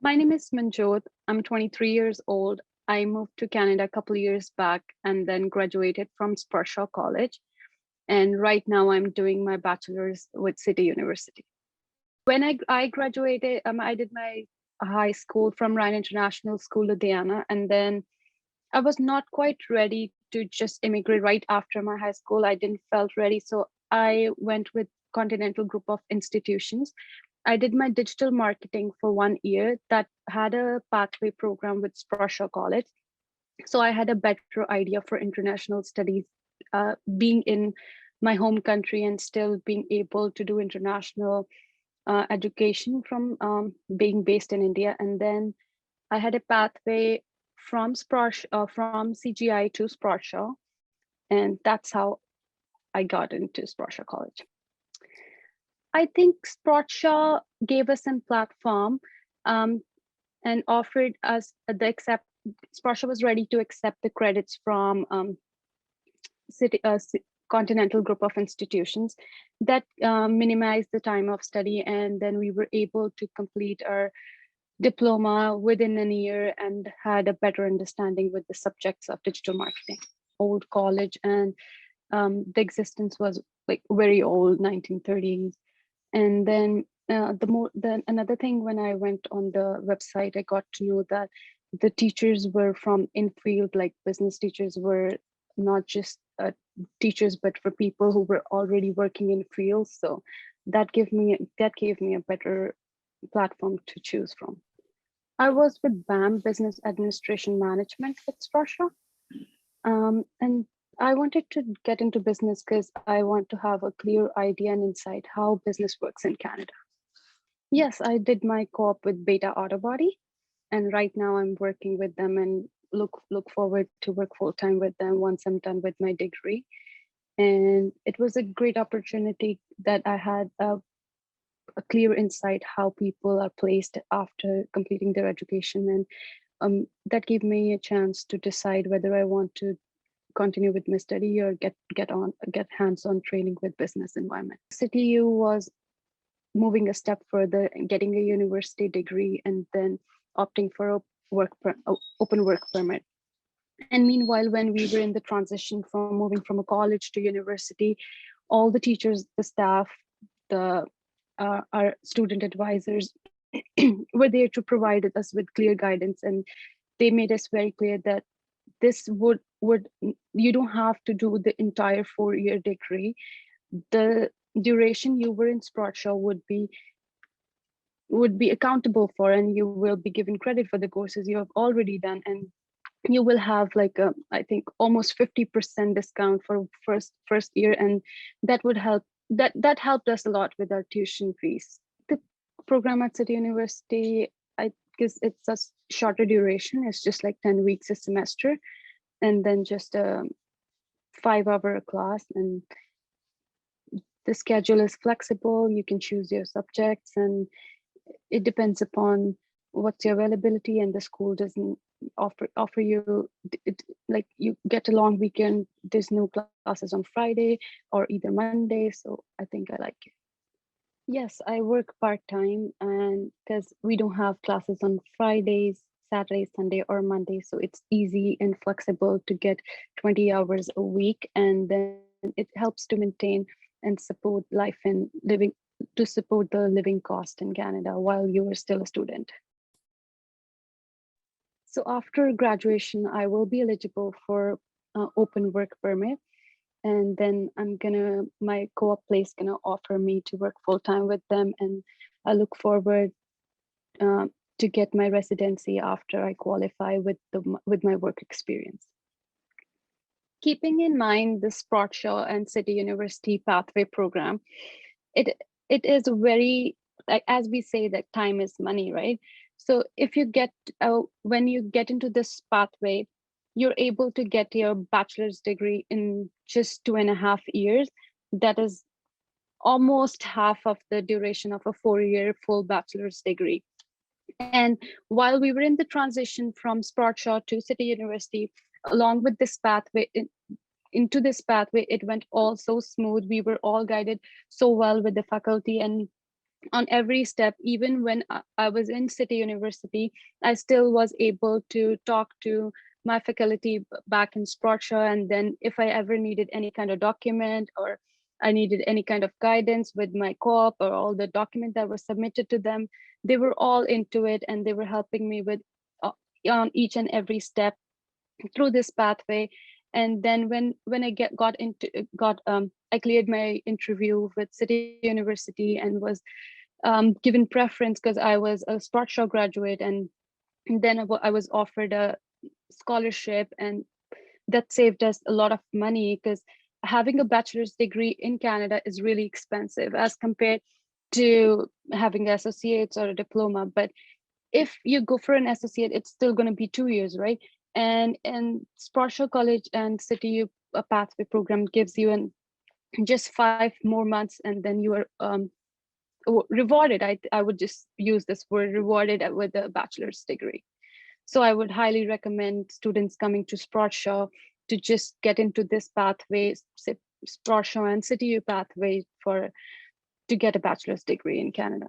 My name is Manjot. I'm 23 years old. I moved to Canada a couple of years back and then graduated from Sprott Shaw College. And right now I'm doing my bachelor's with City University. When I graduated, I did my high school from Ryan International School, Ludhiana, and then I was not quite ready to just immigrate right after my high school. I didn't felt ready, so I went with Continental Group of Institutions. I did my digital marketing for 1 year that had a pathway program with Sprott Shaw College. So I had a better idea for international studies, being in my home country and still being able to do international education from being based in India. And then I had a pathway from CGI to Sprott Shaw, and that's how I got into Sprott Shaw College. I think Sprott Shaw gave us a platform um, and offered us the accept. Sprott Shaw was ready to accept the credits from Continental Group of Institutions that minimized the time of study, and then we were able to complete our diploma within a year and had a better understanding with the subjects of digital marketing. Old college, and the existence was like very old, 1930s. And then then another thing, when I went on the website, I got to know that the teachers were from in field, like business teachers were not just teachers, but for people who were already working in fields. So that gave me a better platform to choose from. I was with BAM, Business Administration Management at Sprott Shaw. And I wanted to get into business because I want to have a clear idea and insight how business works in Canada. Yes, I did my co-op with Beta Auto Body, and right now I'm working with them and look forward to work full time with them once I'm done with my degree. And it was a great opportunity that I had a clear insight how people are placed after completing their education, and that gave me a chance to decide whether I want to continue with my study or get hands-on training with business environment. CityU was moving a step further and getting a university degree and then opting for a open work permit. And meanwhile, when we were in the transition from moving from a college to university, all the teachers, the staff, the our student advisors were there to provide us with clear guidance, and they made us very clear that this would you don't have to do the entire 4-year degree. The duration you were in Sprott Shaw would be accountable for, and you will be given credit for the courses you have already done, and you will have like a, I think, almost 50% discount for first year, and that would help. That helped us a lot with our tuition fees. The program at City University, I guess it's a shorter duration. It's just like 10 weeks a semester, and then just a 5-hour class. And the schedule is flexible. You can choose your subjects, and it depends upon what's your availability, and the school doesn't offer you like you get a long weekend. There's no classes on Friday or either Monday, so I think I like it. Yes, I work part-time, and because we don't have classes on Fridays, Saturday, Sunday, or Monday, so it's easy and flexible to get 20 hours a week, and then it helps to maintain and support life and living, to support the living cost in Canada while you are still a student. So after graduation, I will be eligible for open work permit, and then my co-op place gonna offer me to work full time with them, and I look forward uh, to get my residency after I qualify with my work experience. Keeping in mind the Sprott Shaw and City University Pathway Program, it it is very, like as we say that time is money, right? So if you get when you get into this pathway, you're able to get your bachelor's degree in just 2.5 years. That is almost half of the duration of a 4-year full bachelor's degree. And while we were in the transition from Sprott Shaw to City University, along with this pathway, into this pathway, it went all so smooth. We were all guided so well with the faculty, and on every step. Even when I was in City University, I still was able to talk to my faculty back in Sprott Shaw. And then if I ever needed any kind of document, or I needed any kind of guidance with my co-op or all the documents that were submitted to them, they were all into it, and they were helping me with on each and every step through this pathway. And then when I got I cleared my interview with City University and was given preference because I was a Sprott Shaw graduate. And then I was offered a scholarship, and that saved us a lot of money, because having a bachelor's degree in Canada is really expensive as compared to having associates or a diploma. But if you go for an associate, it's still going to be 2 years, right? And Sprott Shaw College and City Pathway Program gives you just 5 more months, and then you are rewarded. I would just use this word, rewarded, with a bachelor's degree. So I would highly recommend students coming to Sprott Shaw to just get into this pathway, Sprott Shaw and City U pathway, to get a bachelor's degree in Canada.